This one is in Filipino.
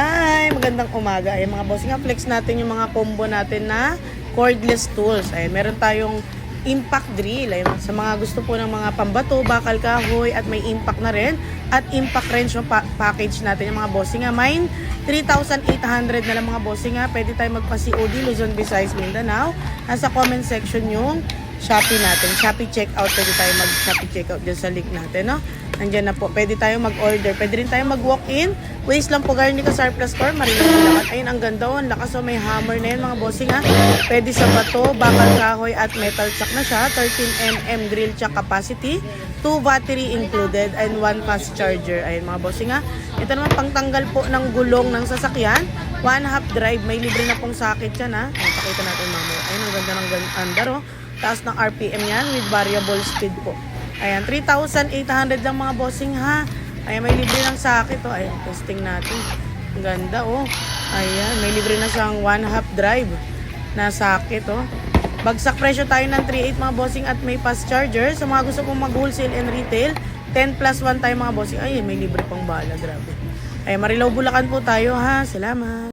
Hi! Magandang umaga. Ay mga bossing, flex natin yung mga combo natin na cordless tools. Ay meron tayong impact drill. Ay, sa mga gusto po ng mga pambato, bakal kahoy at may impact na rin. At impact wrench yung package natin yung mga bossing. Mine, 3,800 na lang mga bossing. Pwede tayo magpa-COD, Luzon, Visayas, Mindanao. Nasa comment section yung Shopee natin. Shopee checkout. Pwede tayo mag-Shopee checkout dyan sa link natin. No? Nandiyan na po. Pwede tayo mag-order. Pwede rin tayo mag-walk-in. Waste lang po Garnica Surplus Store. Marilaki. Ayun, ang ganda. Ang lakas. So, may hammer na yan mga bossing ha. Pwede sa bato, bakal kahoy at metal chuck na siya. 13mm drill chuck capacity. 2 battery included and 1 fast charger. Ayun mga bossing ha. Ito naman pangtanggal po ng gulong ng sasakyan. 1/2 drive. May libre na pong socket yan ha. Ayun, pakita natin mamaya. Ayun, ang ganda ng andar oh. Taas ng RPM yan with variable speed po. Ayan, 3,800 lang mga bossing ha. Ayan, may libre ng socket oh. Ayan, testing natin. Ang ganda oh. Ayan, may libre na siyang 1/2 drive na socket oh. Bagsak presyo tayo ng 3,800 mga bossing at may fast charger. Sa mga gusto pong mag-wholesale and retail, 10+1 tayo mga bossing. Ay, may libre pang bala, grabe. Ayan, Marilao, Bulacan po tayo ha. Salamat.